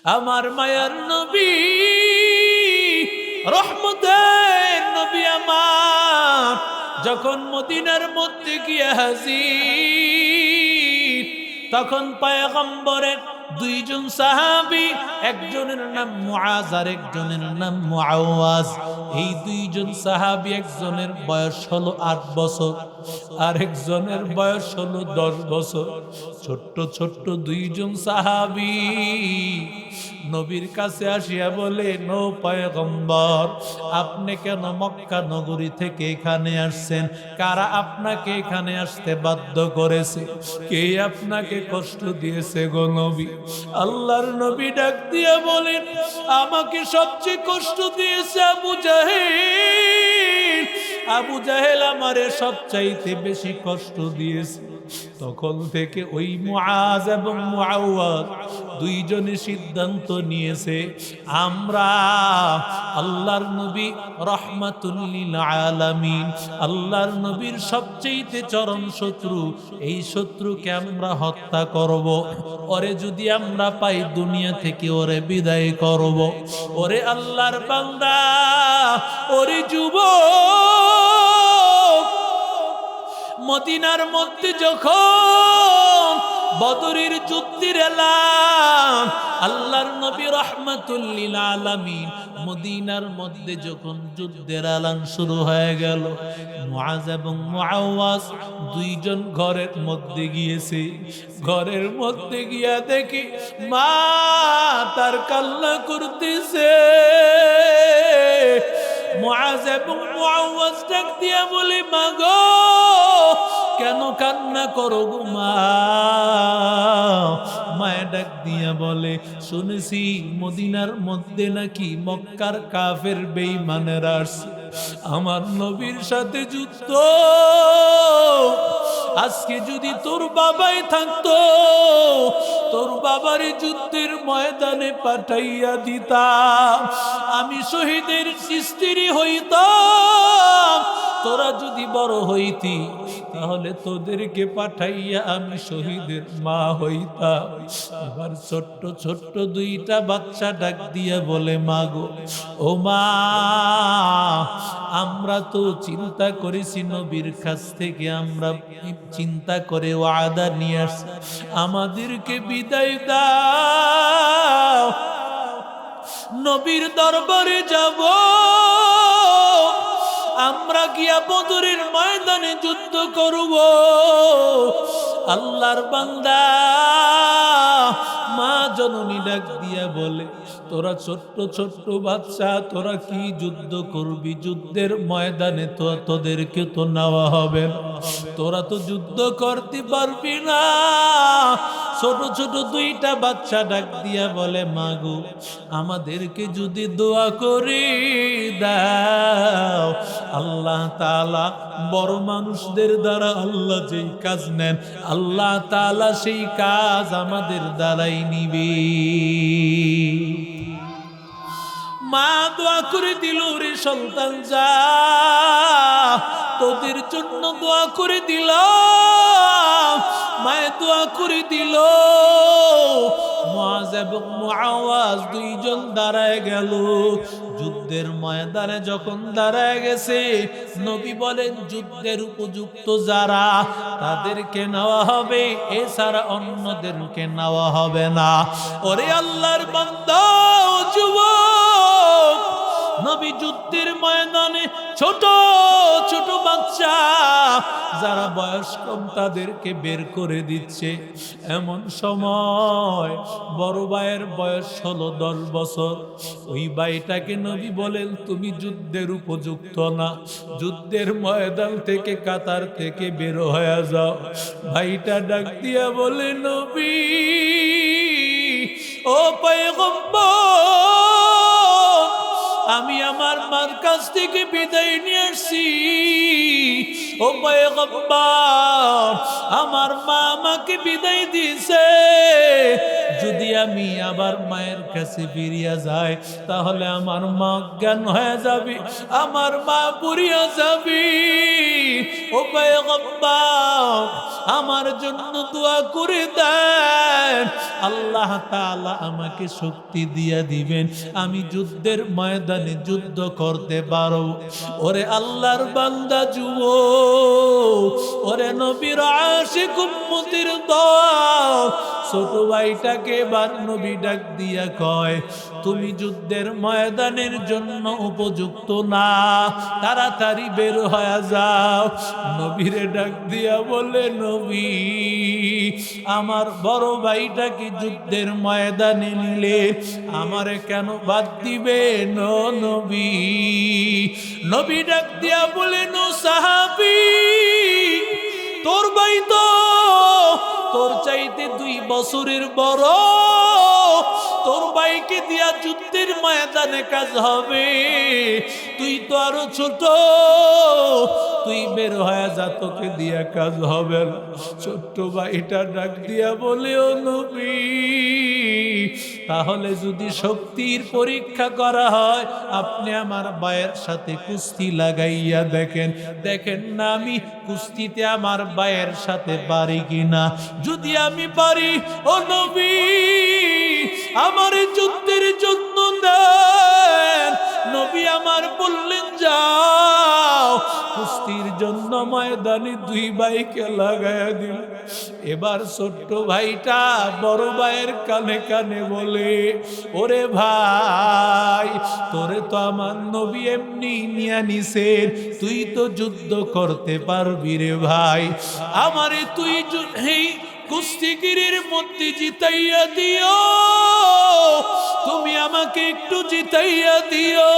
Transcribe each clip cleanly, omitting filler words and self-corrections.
আমার মায়ার নবী, রহমতের নবী আমার যখন মদিনার মধ্যে গিয়ে হাজির, তখন পয়গম্বরের দুইজন সাহাবী, একজনের নাম মুআজ আর একজনের নাম মুআওয়াজ। এই দুইজন সাহাবী, একজনের বয়স হলো 8 বছর আর একজনের বয়স হলো 10 বছর। ছোট্ট ছোট্ট দুইজন সাহাবী নবীর কাছে আসিয়া বলে, নো পয়গম্বর, আপনি কেন মক্কা নগরী থেকে এখানে আসছেন? কারা আপনাকে এখানে আসতে বাধ্য করেছে? কে আপনাকে কষ্ট দিয়েছে গো নবী? আল্লাহর নবী ডাক দিয়া বলেন, আমাকে সবচেয়ে কষ্ট দিয়েছে আবু জাহেল। আবু জাহেল আমারে সবচাইতে বেশি কষ্ট দিয়েছে। তখন থেকে ওই মুআজ এবং মুআওয়াজ দুইজনে সিদ্ধান্ত নিয়েছে, আমরা আল্লাহর নবী রাহমাতুল লিল আলামিন, আল্লাহর নবীর সবচেয়ে চরম শত্রু, এই শত্রুকে আমরা হত্যা করব। ওরে যদি আমরা পাই দুনিয়া থেকে ওরে বিদায় করব। ওরে আল্লাহর বান্দা, ওরে যুবক, মদিনার মধ্যে যখন বদরের যুদ্ধের এলান, আল্লাহর নবী রাহমাতুল লিল আলামিন মদিনার মধ্যে যখন যুদ্ধের এলান শুরু হয়ে গেল, মুআজ এবং মুআওয়াজ দুইজন ঘরের মধ্যে গিয়েছে। ঘরের মধ্যে গিয়া দেখি মা তার কান্না করতেছে। মুআজ এবং মুআওয়াজ ডাক দিয়া বলে, মা গো, কেন কান্না করো গো মা? মায়া ডাক দিয়া বলে, শুনেছি মদিনার মধ্যে নাকি মক্কার কাফের বেঈমানেরা আসছে, আমার নবীর সাথে যুদ্ধ। আজকে যদি তোর বাবাই থাকতো, তোর বাবারে যুদ্ধের ময়দানে পাঠাইয়া দিতাম, আমি শহীদের স্ত্রী হইতাম। তোরা যদি বড় হইতি, তাহলে তোদেরকে পাঠাইয়া আমি শহীদের মা হইতাম। এবার ছোট্ট ছোট্ট দুইটা বাচ্চা ডাক দিয়া বলে, মা গো, ও মা, আমরা তো চিন্তা করেছি নবীর কাছ থেকে, আমরা চিন্তা করে ওয়াদা নিয়ে আসছি, আমাদেরকে বিদায় দাও, নবীর দরবারে যাব, আমরা গিয়া বদরের ময়দানে যুদ্ধ করব। আল্লাহর বান্দা মা জননী ডাক দিয়া বলে, তোরা ছোট্ট ছোট্ট বাচ্চা, তোরা কি যুদ্ধ করবি? যুদ্ধের ময়দানে তো তোদেরকে তো নেওয়া হবে না, তোরা তো যুদ্ধ করতে পারবি না। ছোট ছোট দুইটা বাচ্চা ডাক দিয়া বলে, মা গো, আমাদেরকে যদি দোয়া করে দাও, আল্লাহ তাআলা বড় মানুষদের দ্বারা আল্লাহ যেই কাজ নেন, আল্লাহ তাআলা সেই কাজ আমাদের দ্বারাই নিবে। মা দোয়া করে দিল, রে সন্তান যা, তোদের জন্য দোয়া করে দিল। মায়ে দোয়া করে দিল। মুআজ এবং মুআওয়াজ দুইজন দাঁড়ায় গেল। যুদ্ধের ময়দানে যখন দাঁড়ায় গেছে, নবী বলেন, যুদ্ধের উপযুক্ত যারা, তাদেরকে নেওয়া হবে, এছাড়া অন্যদেরকে নেওয়া হবে না। ওরে আল্লাহর বান্দা ও যুবক, নবী যুদ্ধের ময়দানে ছোট ছোট বাচ্চা যারা বয়স কম তাদেরকে বের করে দিচ্ছে। এমন সময় বড় ভাইয়ের বয়স হলো 10 বছর। ওই ভাইটাকে নবী বলেন, তুমি যুদ্ধের উপযুক্ত না, যুদ্ধের ময়দান থেকে, কাতার থেকে বের হয়ে যাও। ভাইটা ডাক দিয়া বলে, নবী, ও পয়গম্বর, আমি আমার মার কাছ থেকে বিদায় নিয়ে আসছি, ও পয়গম্বর, আমার মা আমাকে বিদায় দিয়েছে, যদি আমি আবার মায়ের কাছে ফিরিয়া যাই তাহলে আমার মা অজ্ঞান হয়ে যাবে, আমার মা পুরিয়া যাবে। ও পয়গম্বর, আমার জন্য দোয়া করে দেন, আল্লাহ তাআলা আমাকে শক্তি দিয়া দিবেন, আমি যুদ্ধের ময়দানে যুদ্ধ করতে পারব। ওরে আল্লাহর বান্দা যুবক, ওরে নবীর আশিক উম্মতির দল, ছোট ভাইটাকে এবার নবী ডাক দিয়া কয়, তুমি যুদ্ধের ময়দানের জন্য উপযুক্ত না, তাড়াতাড়ি বের হয়ে যাও। নবীরে ডাক দিয়া বলে, নবী, আমার বড় ভাইটাকে যুদ্ধের ময়দানে নিলে আমারে কেন বাদ দিবে নবী? নবী ডাক দিয়া বলে, নো সাহাবী, তোর ভাই তো তোর চাইতে 2 বছরের বড়, তোর ভাইকে দিয়া যুদ্ধের ময়দানে কাজ হবে, তুই তো আরো ছোট, তুই বের হয়ে যা, তোকে দিয়া কাজ হবে না। ছোট্ট ভাইটা ডাক দিয়া বলে, ও নবী, তাহলে যদি শক্তির পরীক্ষা করা হয়, আপনি আমার ভাইয়ের সাথে কুস্তি লাগাইয়া দেখেন, দেখেন না আমি কুস্তিতে আমার ভাইয়ের সাথে পারি কিনা। যদি আমি পারি, ও নবী, আমার যুদ্ধের জন্য দেন। নবী আমার বললেন, যাও, কুস্তির জন্য ময়দানে 2 ভাইকে লাগাইয়া দিল। এবার ছোট্ট ভাইটা বড় ভাইয়ের কানে কানে বলে, ওরে ভাই, তোরে তো আমার নবী এমনি নিয়া নিছেন, তুই তো যুদ্ধ করতে পারবি রে ভাই, আমারে তুই এই কুস্তিগিরির মধ্যে জিতাইয়া দিও, তুমি আমাকে একটু জিতাইয়া দিও,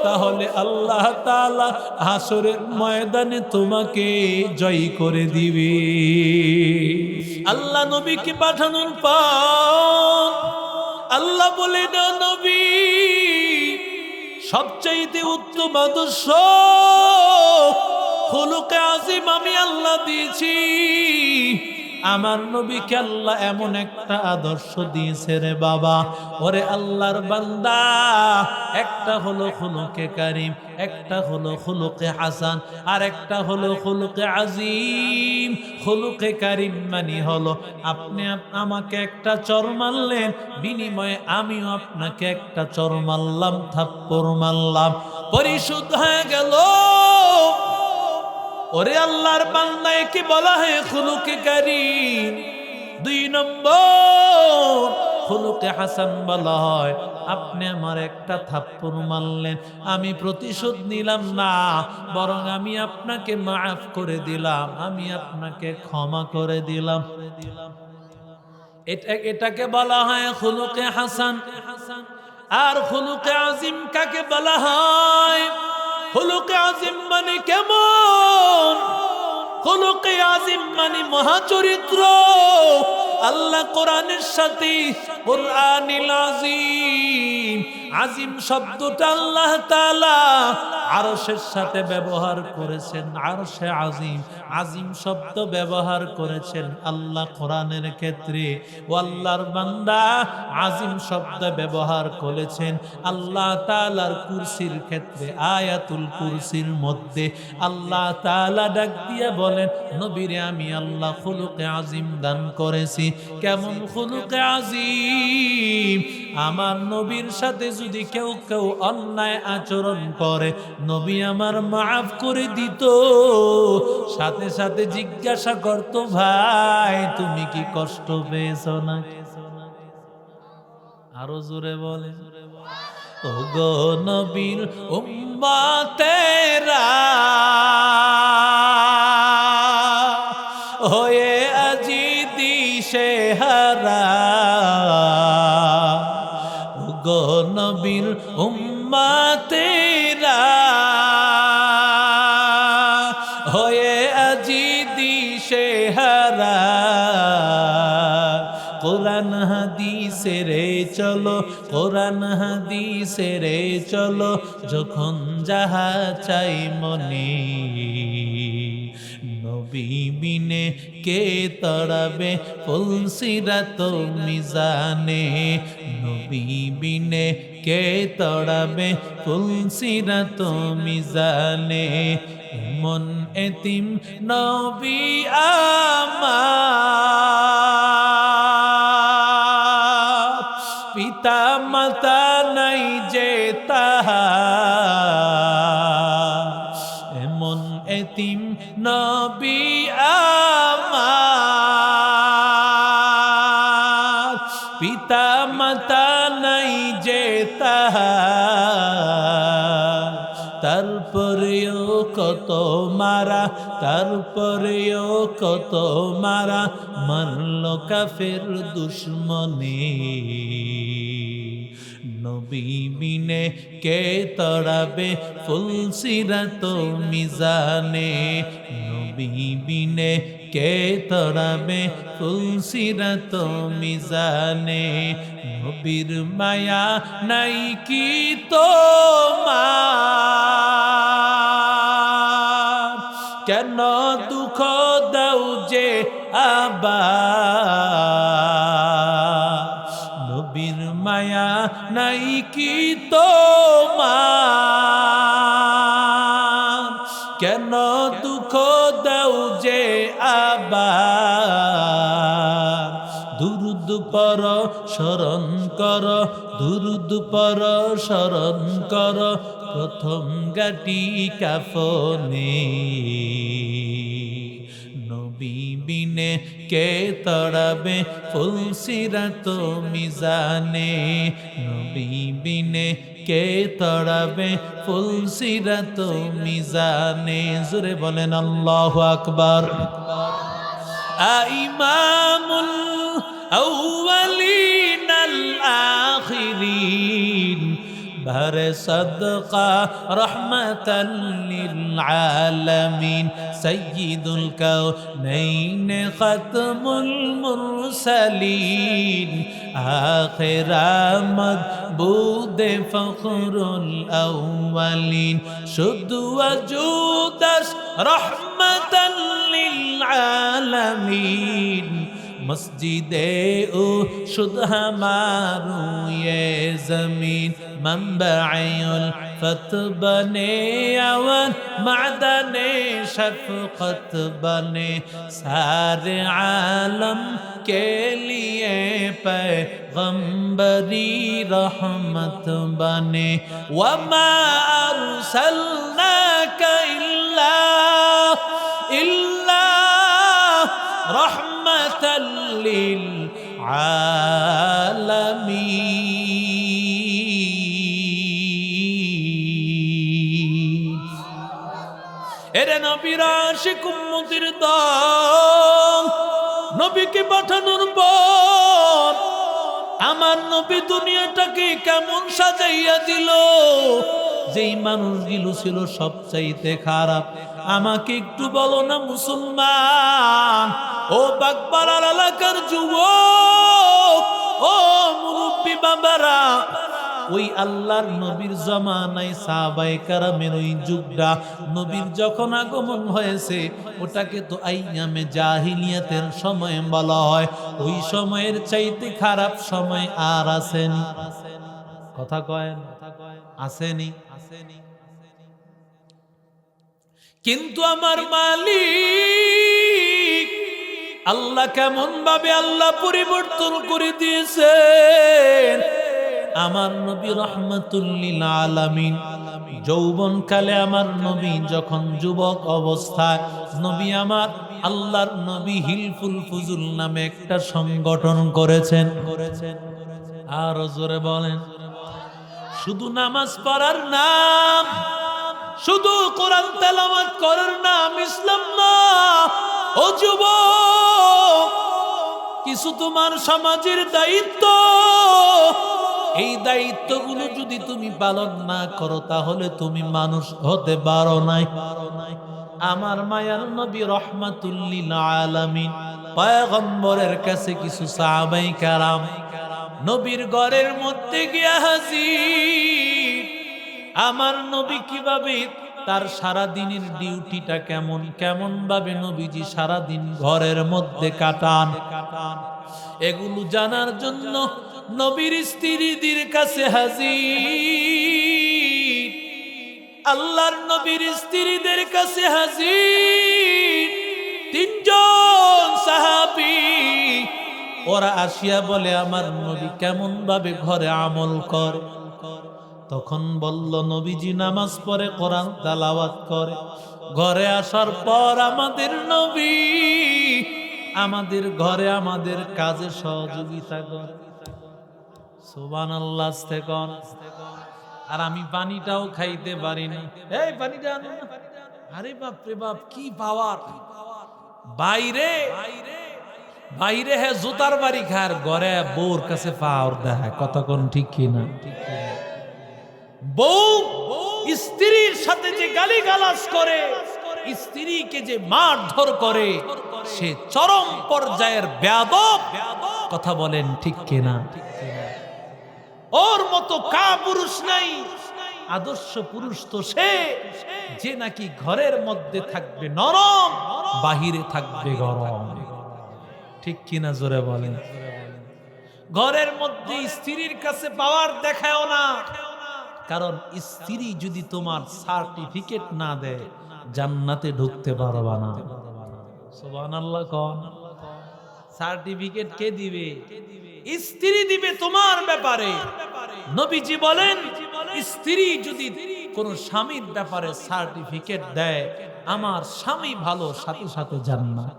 তাহলে আল্লাহ তাআলা হাসরের ময়দানে তোমাকে জয় করে দিবে। আল্লাহ নবীকে পাঠানোর পর আল্লাহ বলে, না নবী, সবচাইতে উত্তম আদর্শ খুলুকে আজিম আমি আল্লাহ দিয়েছি। আমার নবীকে আল্লাহ এমন একটা আদর্শ দিয়েছে রে বাবা, ওরে আল্লাহর বান্দা, একটা হলো খুলুকে কারিম, একটা হলো খুলুকে হাসান, আর একটা হলো খুলুকে আজিম। খুলুকে কারিম মানে হলো আপনি আমাকে একটা চর মারলেন, বিনিময়ে আমিও আপনাকে একটা চর মারলাম, থাপ্পড় মারলাম, পরিশোধ হয়ে গেল। ওরে আল্লাহর বান্দা, একে বলা হয় খুলুকে কারীম। 2 নম্বর খুলুকে হাসান বলা হয়, আপনি আমার একটা থাপ্পড় মারলেন, আমি প্রতিশোধ নিলাম না, বরং আমি আপনাকে মাফ করে দিলাম, আমি আপনাকে ক্ষমা করে দিলাম। এটাকে বলা হয় খুলুকে হাসান। আর খুলুকে আজিম কাকে বলা হয়? খুলুকে আজিম মানে কেমন? খুলুকে আজিম মানে মহাচরিত্র। আল্লাহ কোরআনের সাথে কুরআনুল আযীম, আজিম শব্দটা আল্লাহ তাআলা আরশের সাথে ব্যবহার করেছেন, আরশে আজিম। আজিম শব্দ ব্যবহার করেছেন আল্লাহ কোরআনের ক্ষেত্রে। ও আল্লাহর বান্দা, আজিম শব্দ ব্যবহার করেছেন আল্লাহ তাআলার কুরসির ক্ষেত্রে। আয়াতুল কুরসির মধ্যে আল্লাহ তাআলা ডাক দিয়ে বলেন, নবীরে আমি আল্লাহ খুলুকে আজিম দান করেছি। কেমন খুলুকে আজিম? আমার নবীর সাথে যদি কেউ অন্যায় আচরণ করে, নবী আমার মাফ করে দিত, সাথে সাথে জিজ্ঞাসা করতো, ভাই তুমি কি কষ্ট পেয়েছো না? আরো জোরে বলে, ও গো নবীর উম্মতেরা হয়ে আজি দিশেহারা, ও গো নবীর উম্মতেরা হয়ে আজি দিশেহারা, কোরআন হাদিসে রে চলো, কোরআন হাদিসে রে চলো, যখন যাহা চাই মনে নবী বিনে কে তড়াবে ফুলসিরাত মিজানে, নবী বিনে কে তড়াবে ফুলসিরাত মিজানে। এমন এতিম নবী আমার, পিতা মাতা নাই যে তাহার, এমন এতিম নবী আমার, পিতা মাতা নাই যে তাহার। তারপরেও কত মারা, তারপরেও কত মারা, মারল কাফের দুশ্মনে। নবী বিনে কে তড়াবে ফুলসিরাত মিজানে, নবী বিনে কে তড়াবে ফুলসিরাত মিজানে। নবীর মায়া নাই কি তোমার, কেন দুঃখ দাও যে আবার। নবীর মায়া নাই কি তোমার, কেন দুঃখ দাও যে আবার। দুরুদ পর স্মরণ কর, দুরুদ পর স্মরণ কর, প্রথম গাটি কাফনে। নবী বিনে কে তড়াবে ফুলসিরাত মিজানে, নবী বিনে কে তড়াবে ফুলসিরাত মিজানে। জোরে বলেন আল্লাহু আকবার। ইমামুল আউয়ালিন আল আখিরিন, भर सदका रहमतल लिल आलमीन, सय्यिदुल कौनैन खत्मुल मुरसलीन, आखिर मदबूद फखरुल अव्वलीन, शुद्ध वजूदश रहमतल लिल आलमीन। मस्जिदे ओ शुद्ध हमारू ये जमीन, मंबअुल फत बने अवन मादने शफकत बने, सारे आलम के लिए पैगंबरी रहमत बने। वमा अरसलनाका इल्ला रहमतल लिल आलमीन। এরে নবীর আশিক উম্মতের দল, নবীকে পাঠানোর পর আমার নবী দুনিয়াটাকে কেমন সাজাইয়া দিল। যেই মানুষগুলো ছিল সবচাইতে খারাপ, আমাকে একটু বলো না মুসলমান, ও বাগবাড়ার এলাকার যুবক, ও মুরব্বী বাবারা, ওই আল্লাহর নবীর জমানায় সাহাবায়ে কেরামের ওই যুগটা নবীর যখন আগমন হয়েছে, ওটাকে তো আইয়ামে জাহিলিয়াতের সময় বলা হয়। ওই সময়ের চাইতে খারাপ সময় আর আসেনি। কথা কয়েন, আসেনি? কিন্তু আমার মালিক আল্লাহ কেমন ভাবে আল্লাহ পরিবর্তন করে দিয়েছেন। আমার নবী রাহমাতুল লিল আলামিন, যৌবন কালে আমার নবী যখন যুবক অবস্থায়, নবী আমার আল্লাহর নবী হিলফুল ফুজুল নামে একটা সংগঠন করেছেন। আর জোরে বলেন, শুধু নামাজ পড়ার নাম, শুধু কোরআন তেলাওয়াত করার নাম ইসলাম না। ও যুবক, কিছু তোমার সমাজের দায়িত্ব, এই দায়িত্বগুলো যদি তুমি পালন না করো তাহলে তুমি মানুষ হতে পারো নাই। আমার মায়ার নবী রাহমাতুল লিল আলামিন পয়গম্বরের কাছে কিছু সাহাবায়ে কেরাম নবীর ঘরের মধ্যে গিয়া হাজির। আমার নবী কিভাবে তার সারা দিনের ডিউটিটা কেমন, কেমন ভাবে নবীজি সারা দিন ঘরের মধ্যে কাটান। এগুলো জানার জন্য নবীর স্ত্রীদের কাছে হাজির, আল্লাহর নবীর স্ত্রীদের কাছে হাজির তিনজন সাহাবী। ওরা আসিয়া বলে, আমার নবী কেমন ভাবে ঘরে আমল করে। তখন বলল, নবীজি নামাজ পড়ে, কোরআন তেলাওয়াত করে। ঘরে আসার পর আমাদের নবী আমাদের ঘরে আমাদের কাজে সহযোগিতা করে। সুবহানাল্লাহ। আর আমি পানিটাও খাইতে পারি না। এই পানিটা আনো না। আরে বাপ রে বাপ, কি পাওয়ার! বাইরে বাইরে হ্যাঁ জুতার বাড়ি খার, ঘরে বউর কাছে পাওয়ার দেখায়। কতক্ষণ ঠিক কিনা? বউ স্ত্রীর সাথে যে গালিগালাজ করে, স্ত্রীকে যে মারধর করে, সে চরম পর্যায়ের বেয়াদব। কথা বলেন ঠিক কিনা? ওর মতো কাপুরুষ নাই। আদর্শ পুরুষ তো সে, যে নাকি ঘরের মধ্যে থাকবে নরম, বাহিরে থাকবে গরম। ঠিক কিনা? জোরে বলেন। ঘরের মধ্যে স্ত্রীর কাছে পাওয়ার দেখায়ও না, কারণ স্ত্রী যদি তোমার সার্টিফিকেট না দেয় জান্নাতে ঢুকতে পারবা না। সুবহানাল্লাহ। কোন সার্টিফিকেট কে দিবে? স্ত্রী দিবে তোমার ব্যাপারে। নবীজি বলেন, স্ত্রী যদি কোন স্বামীর ব্যাপারে সার্টিফিকেট দেয়, আমার স্বামী ভালো, সাথে সাথে জান্নাত।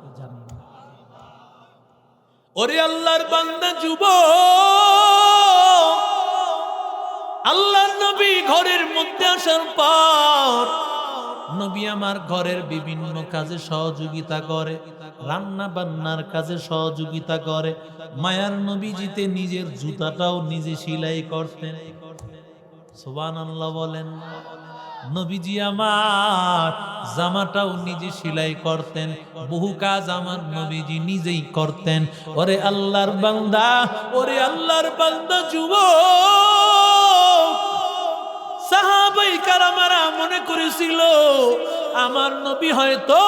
ওরে আল্লাহর বান্দা যুবক, আল্লাহর নবী ঘরের মধ্যে আসার পর নবী আমার ঘরের বিভিন্ন কাজে সহযোগিতা করে, রান্না বান্নার কাজে সহযোগিতা করে। মায়ার নবীজিতে নিজের জুতাটাও নিজে সেলাই করতেন। সুবহানাল্লাহ বলেন। নবীজি আমার জামাটাও নিজে সেলাই করতেন। বহু কাজ আমার নবীজি নিজেই করতেন। ওরে আল্লাহর বান্দা, ওরে আল্লাহর বান্দা যুবক, সাহাবাই কারামারা মনে করেছিল আমার নবী হয়তো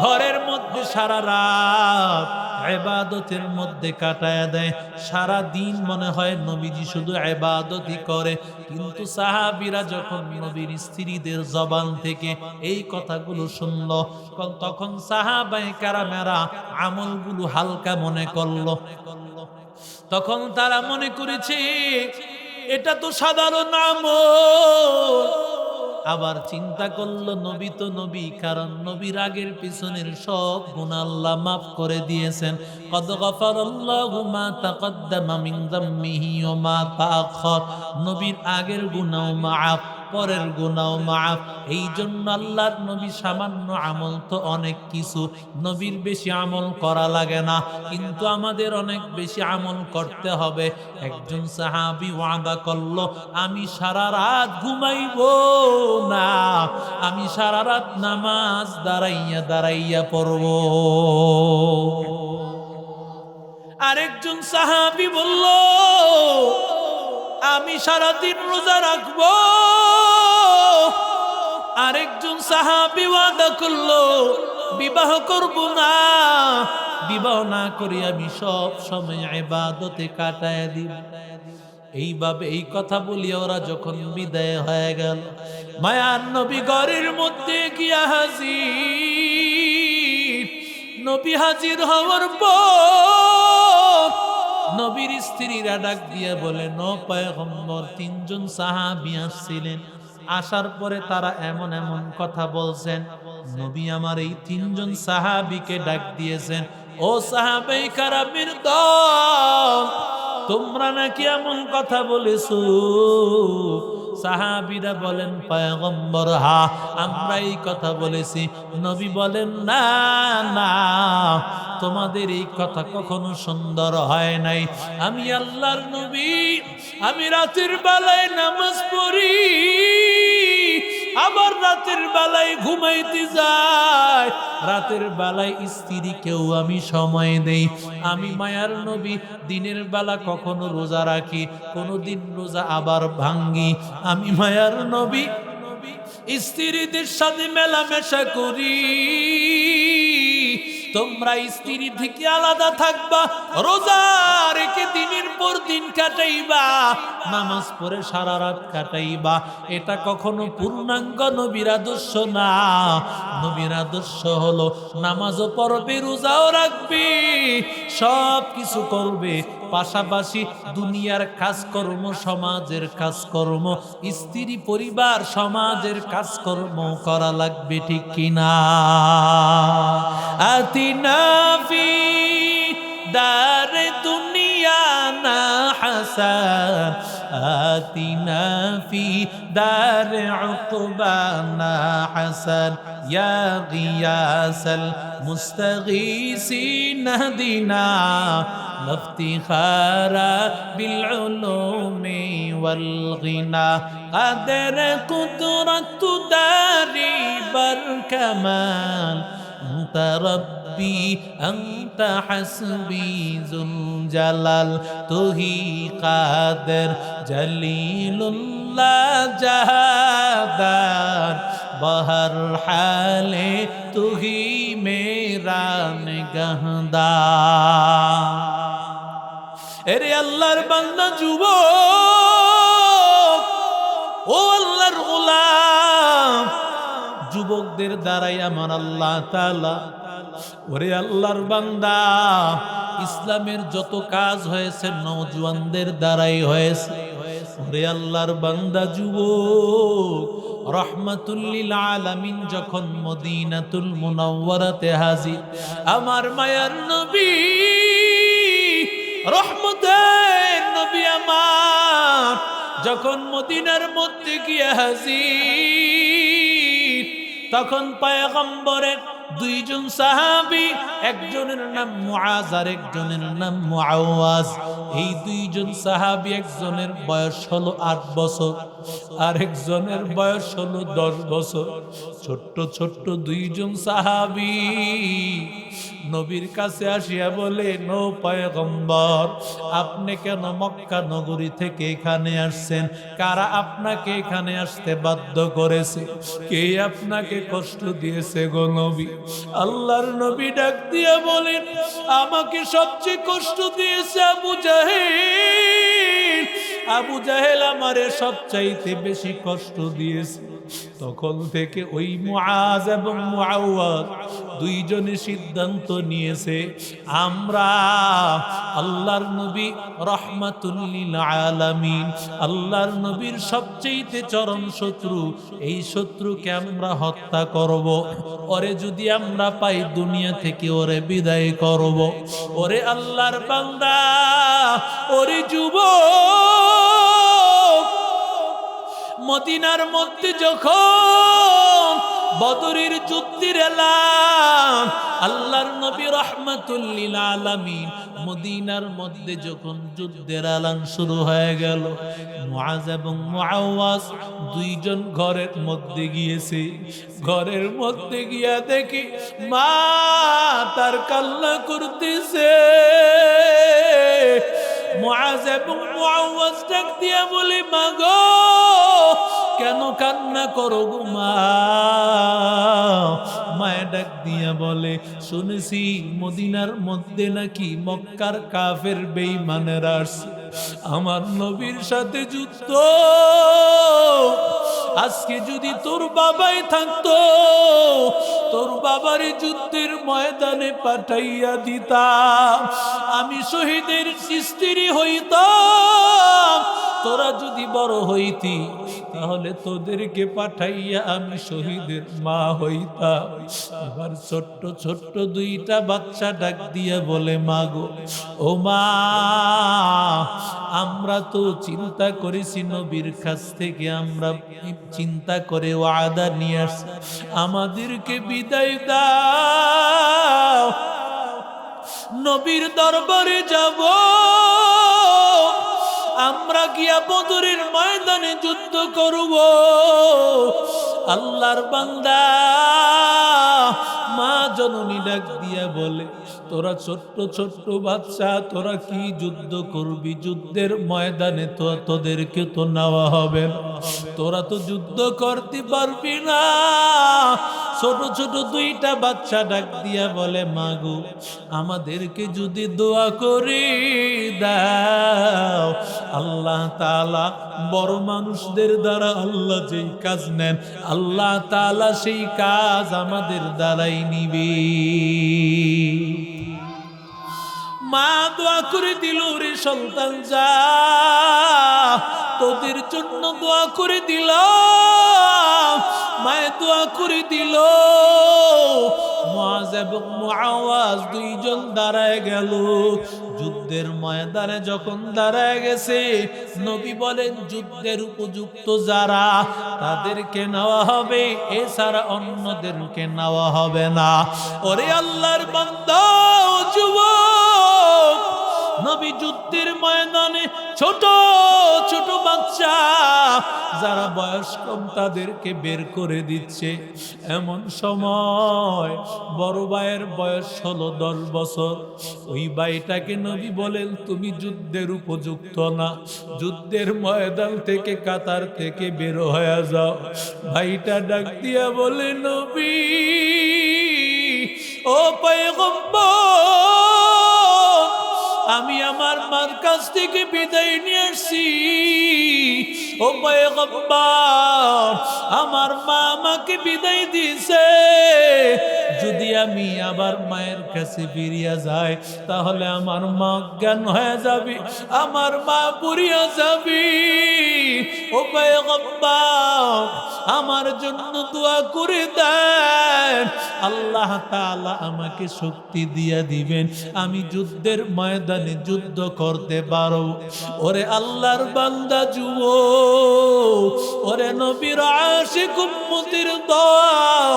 ঘরের মধ্যে সারা রাত ইবাদতের মধ্যে কাটায়া দেয়, সারা দিন মনে হয় নবীজি শুধু ইবাদতই করে। কিন্তু সাহাবীরা যখন নবীর স্ত্রীদের জবান থেকে এই কথাগুলো শুনল, তখন সাহাবায়ে কেরামেরা আমলগুলো হালকা মনে করলো। তখন তারা মনে করেছে এটা তো সাধারণ আমল। আবার চিন্তা করলো, নবী তো নবী, কারণ নবীর আগের পিছনের সব গুনাহ আল্লাহ মাফ করে দিয়েছেন। কদ গফারাল্লাহু মা তাকদ্দামা মিন যাম্মিহি ওয়া মা তাআখার। নবীর আগের গুনাহ মাফ, পরের গুনাহ মাফ। এই জন্য আল্লাহর নবী সামান্য আমল তো অনেক কিছু, নবীর বেশি আমল করা লাগে না, কিন্তু আমাদের অনেক বেশি আমল করতে হবে। একজন সাহাবী ওয়াদা করলো, আমি সারা রাত ঘুমাইবো না, আমি সারা রাত নামাজ দাঁড়াইয়া দাঁড়াইয়া পড়বো। আরেকজন সাহাবী বলল, আমি সারাদিন রোজা রাখবো। আরেকজন সাহাবী ওয়াদা করলো, বিবাহ করব না, বিবাহ না করে আমি সব সময় ইবাদতে কাটায় দিব। এইভাবে এই কথা বলিয়া ওরা যখন বিদায় হয়ে গেল, মায়ার নবী ঘরের মধ্যে গিয়া হাজির। নবী হাজির হওয়ার পর নবীর স্ত্রীরা ডাক দিয়া বলে, নো পয়গম্বর, তিনজন সাহাবী আসছিলেন, আসার পরে তারা এমন এমন কথা বলছেন। নবী আমার এই তিনজন সাহাবীকে ডাক দিয়েছেন, ও সাহাবায়ে কেরামের দল, তোমরা নাকি এমন কথা বলেছো। সাহাবীরা বলেন, পয়গম্বর হ্যাঁ, আমরা এই কথা বলেছি। নবী বলেন, না না, তোমাদের এই কথা কখনো সুন্দর হয় নাই। আমি আল্লাহর নবী, আমি রাতের বেলায় নামাজ পড়ি, আবার রাতের বেলায় ঘুমাইতে যাই, রাতের বেলায় স্ত্রীকেও আমি সময় দেই। আমি মায়ার নবী দিনের বেলা কখনো রোজা রাখি, কোনোদিন রোজা আবার ভাঙ্গি। আমি মায়ার নবী স্ত্রীদের সাথে মেলামেশা করি, তোমরা স্ত্রী থেকে আলাদা থাকবা, রোজা রেখে দিনের পর দিন কাটাইবা, নামাজ পড়ে সারা রাত কাটাইবা। এটা কখনো পূর্ণাঙ্গ নবীর আদর্শ না। নবীর আদর্শ হলো নামাজও পড়বে, রোজাও রাখবে, সব কিছু করবে, পাশাপাশি দুনিয়ার কাজকর্ম, সমাজের কাজকর্ম, স্ত্রী পরিবার সমাজের কাজকর্ম করা লাগবে, ঠিক কিনা? আতিনা ফি দার দুনিয়া না হাসান, আতিনা ফি দার উকবা না হাসান, ইয়া গিয়াসাল মুস্তাগীসিন হদিনা লাফতিখারা বিল উলুমি ওয়াল গিনা, কাদের কুদরত দারি বার কামাল, أنت ربي أنت حسبي ذو الجلال, تو ही قادر جلیل اللہ جہادار, بہر حال تو ही میرا نگہدار. এরে আল্লাহর বান্দা যুবক, ও আল্লাহর গোলাম, যুবকদের দ্বারাই আমার আল্লাহ তাআলা, ওরে আল্লাহর বান্দা, ইসলামের যত কাজ হয়েছে নওজওয়ানদের দ্বারাই হয়েছে। ওরে আল্লাহর বান্দা যুবক, রহমাতুল লিল আলামিন যখন মদিনাতুল মুনাওয়ারাতে হাজির, আমার মায়ার নবী, রহমতের নবী আমার যখন মদিনার মধ্যে গিয়ে হাজির, তখন পয়গম্বরের দুইজন সাহাবী, একজনের নাম মুআজ আর একজনের নাম মুআওয়াজ। এই দুইজন সাহাবী, একজনের বয়স হলো 8 বছর আর একজনের বয়স হলো 10 বছর। ছোট্ট ছোট্ট দুইজন সাহাবী নবীর কাছে আসিয়া বলে, নো পয়গম্বর, আপনি কেন মক্কা নগরী থেকে এখানে আসছেন? কারা আপনাকে এখানে আসতে বাধ্য করেছে? কে আপনাকে কষ্ট দিয়েছে গো নবী? আল্লাহর নবী ডাক দিয়া বলেন, আমাকে সবচেয়ে কষ্ট দিয়েছে আবু জাহেল। আবু জাহেল আমারে সবচাইতে বেশি কষ্ট দিয়েছে। তখন থেকে ওই মুআজ এবং মুআওয়াজ দুইজনে সিদ্ধান্ত নিয়েছে, আমরা আল্লাহর নবী রহমাতুল লিল আলামিন, আল্লাহর নবীর সবচেয়ে চরম শত্রু, এই শত্রুকে আমরা হত্যা করব। ওরে যদি আমরা পাই দুনিয়া থেকে ওরে বিদায় করব। ওরে আল্লাহর বান্দা, ওরে যুবক, মদিনার মধ্যে যখন বদরের যুদ্ধের এলান, আল্লাহর নবী রহমাতুল লিল আলামিন মদিনার মধ্যে যখন যুদ্ধের এলান শুরু হয়ে গেল, মুআজ এবং মুআওয়াজ দুইজন ঘরের মধ্যে গিয়েছে। ঘরের মধ্যে গিয়া দেখি মা তার কান্না করতেছে। মুআজ এবং মুআওয়াজ ডাক দিয়া বলে, মা গো, কেন কান্না করো গো মা? মায়ে ডাক দিয়া বলে, শুনেছি মদিনার মধ্যে নাকি মক্কার কাফের বেঈমানেরা আসছে, আমার নবীর সাথে যুদ্ধ। আজকে যদি তোর বাবাই থাকতো, তোর বাবারে যুদ্ধের ময়দানে পাঠাইয়া দিতাম, আমি শহীদের স্ত্রী হইতাম। তোরা যদি বড় হইতি, তাহলে তোদেরকে পাঠাইয়া আমি শহীদের মা হইতাম। এবার ছোট্ট ছোট্ট দুইটা বাচ্চা ডাক দিয়া বলে, মা গো, ও মা, আমরা তো চিন্তা করেছি নবীর কাছ থেকে, আমরা চিন্তা করে ওয়াদা নিয়ে আসছি, আমাদেরকে বিদায় দাও, নবীর দরবারে যাব, আমরা গিয়া বদরের ময়দানে যুদ্ধ করব। আল্লাহর বান্দা মা জননী ডাক দিয়া বলে, তোরা ছোট্ট ছোট্ট বাচ্চা, তোরা কি যুদ্ধ করবি? যুদ্ধের ময়দানে তো তোদেরকে তো নেওয়া হবে না, তোরা তো যুদ্ধ করতে পারবি না। ছোট ছোট দুইটা বাচ্চা ডাক দিয়া বলে, মা গো, আমাদেরকে যদি দোয়া করে দাও, আল্লাহ তাআলা বড় মানুষদের দ্বারা আল্লাহ যেই কাজ নেন, আল্লাহ তাআলা সেই কাজ আমাদের দ্বারাই নিবে। মা দোয়া করে দিল, রে সন্তান যা, তোদের জন্য দোয়া করে দিল। মায়ে দোয়া করে দিল। মুআজ এবং মুআওয়াজ দুইজন দাঁড়ায় গেল। যুদ্ধের ময়দানে যখন দাঁড়ায় গেছে, নবী বলেন, যুদ্ধের উপযুক্ত যারা তাদেরকে নেওয়া হবে, এছাড়া অন্যদেরকে নেওয়া হবে না। ওরে আল্লাহর বান্দা ও যুবক, নবী যুদ্ধের ময়দানে ছোট ছোট বাচ্চা যারা বয়স কম তাদেরকে বের করে দিচ্ছে। এমন সময় বড় ভাইয়ের বয়স হলো 10 বছর। ওই ভাইটাকে নবী বলেন, তুমি যুদ্ধের উপযুক্ত না, যুদ্ধের ময়দান থেকে, কাতার থেকে বের হয়ে যাও। ভাইটা ডাক দিয়া বলে, নবী ও পয়গম্বর, আমি আমার মার কাছ থেকে বিদায় নিয়ে আসছি। ও পয়গম্বর, আমার মা আমাকে বিদায় দিয়েছে। যদি আমি আবার মায়ের কাছে ফিরিয়া যাই, তাহলে আমার মা অজ্ঞান হয়ে যাবে, আমার মা পুরিয়া যাবে। ও পয়গম্বর, আমার জন্য দোয়া করে দেন, আল্লাহ তাআলা আমাকে শক্তি দিয়া দিবেন, আমি যুদ্ধের ময়দানে যুদ্ধ করতে পারো। ওরে আল্লাহর বান্দা যুবক, ওরে নবীর আশিক উম্মতির দল,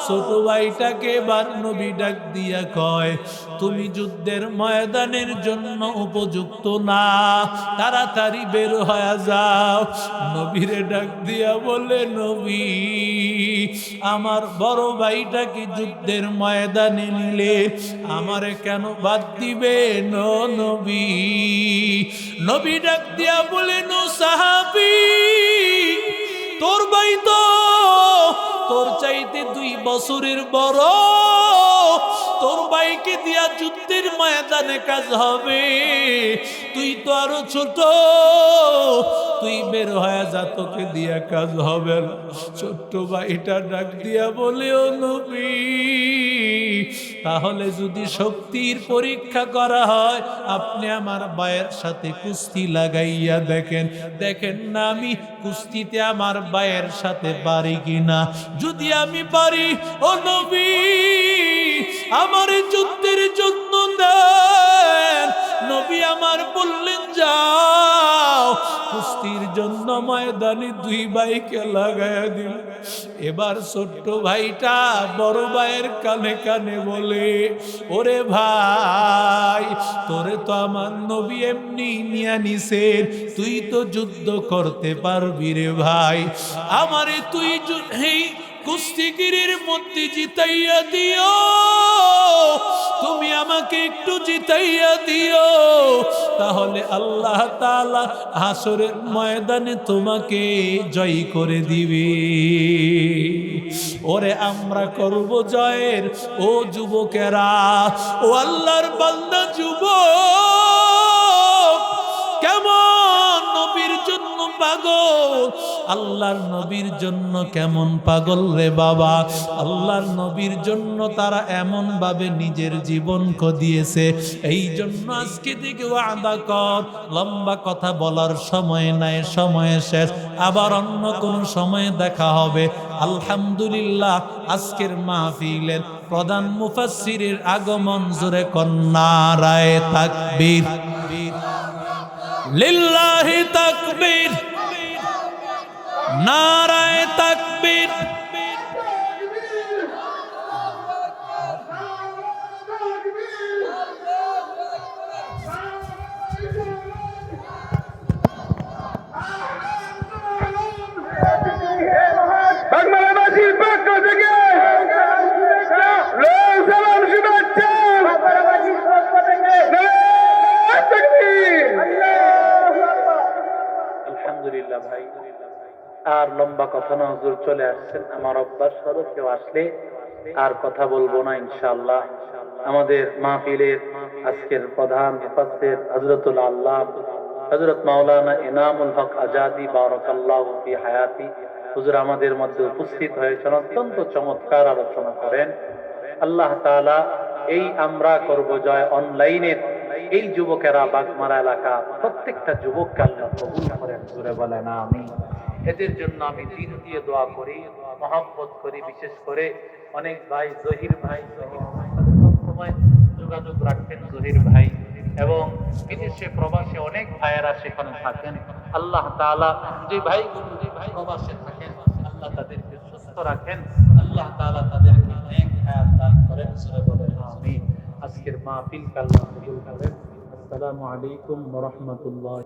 ছোট ভাইটাকে এবার নবী ডাক দিয়া কয়, তুমি যুদ্ধের ময়দানের জন্য উপযুক্ত না, তাড়াতাড়ি বের হয়ে যাও। নবীরে ডাক দিয়া বলে, নবী আমার বড় ভাইটাকে যুদ্ধের ময়দানে নিলে আমারে কেন বাদ দিবে? নবী নবী ডাক দিয়া বলে, নো সাহাবী, তোর ভাই তো তোর চাইতে 2 বছরের বড়, তোর ভাইকে দিয়া যুদ্ধের ময়দানে কাজ হবে, তুই তো আরো ছোট, তুই বের হয়ে যা, তোকে দিয়া কাজ হবে না। ছোট্ট ভাইটা ডাক দিয়া বলে, ও নবী, তাহলে যদি শক্তির পরীক্ষা করা হয়, আপনি আমার ভাইয়ের সাথে কুস্তি লাগাইয়া দেখেন, দেখেন না আমি কুস্তিতে আমার ভাইয়ের সাথে পারি কিনা। যদি আমি পারি, ও নবী আমার যুদ্ধের জন্য দেন। নবী আমার বললেন, যাও, কুস্তির জন্য ময়দানে 2 ভাইকে লাগাইয়া দিল। এবার ছোট্ট ভাইটা বড় ভাইয়ের কানে কানে বলে, ওরে ভাই, তোরে তো আমার নবী এমনি নিয়া নিছেন, তুই তো যুদ্ধ করতে পারবি রে ভাই, আমারে তুই এই কুস্তিগিরির মধ্যে জিতাইয়া দিও, তুমি আমাকে একটু জিতাইয়া দিও, তাহলে আল্লাহ তাআলা হাসরের ময়দানে তোমাকে জয় করে দিবে। ওরে আমরা করব জয়ের, ও যুবকেরা, ও আল্লাহর বান্দা যুবক, কেমন নবীর জন্য পাগল, আল্লাহর নবীর জন্য কেমন পাগল রে বাবা। আল্লাহর নবীর জন্য তারা এমন ভাবে নিজের জীবনকে দিয়েছে। এই জন্য আজকে থেকে ওয়াদা কর, লম্বা কথা বলার সময় নাই, সময় শেষ, আবার অন্য কোন সময়ে দেখা হবে। আলহামদুলিল্লাহ, আজকের মাহফিলের প্রধান মুফাসসিরের আগমন, জোরে কন্নারায়ে তাকবীর, লিল্লাহি তাকবীর, নারায়ে তাকবীর। বাংলাদেশের পক্ষ থেকে আলহামদুলিল্লাহ ভাই। আর লম্বা কথা না, হুজুর চলে আসছেন। আমার অভ্যাস হলো কেউ আসলে আর কথা বলবো না ইনশাআল্লাহ। আমাদের মাহফিলের আজকের প্রধান মুফাসসির হযরতুল আল্লাহ হযরত মাওলানা ইনামুল হক আজাদি বারাকাল্লাহু ফি হায়াতি হুজুর আমাদের মধ্যে উপস্থিত হয়েছেন, অত্যন্ত চমৎকার আলোচনা করেন। আল্লাহ তাআলা এই আমরা করব জয় অনলাইনের এই যুবকেরা, বাগমারা এলাকা প্রত্যেকটা যুবককে আল্লাহ কবুল করেন, জোরে বলেন আমিন। এদের জন্য আমি দিন দিয়ে দোয়া করি, মহব্বত করি। বিশেষ করে অনেক ভাই, জহির ভাই সাথে সবসময় যোগাযোগ রাখেন, জহির ভাই, এবং বিদেশে প্রবাসে অনেক ভাইয়েরা সেখানে থাকেন। আল্লাহ তাআলা যে ভাইগুলো প্রবাসে থাকেন, আল্লাহ তাদেরকে সুস্থ রাখেন, আল্লাহ তাআলা তাদেরকে নেক হায়াত দান করেন, জোরে বলেন আমিন। আজকের মাহফিল আল্লাহ কবুল করেন। আসসালামু আলাইকুম ওয়া রাহমাতুল্লাহ।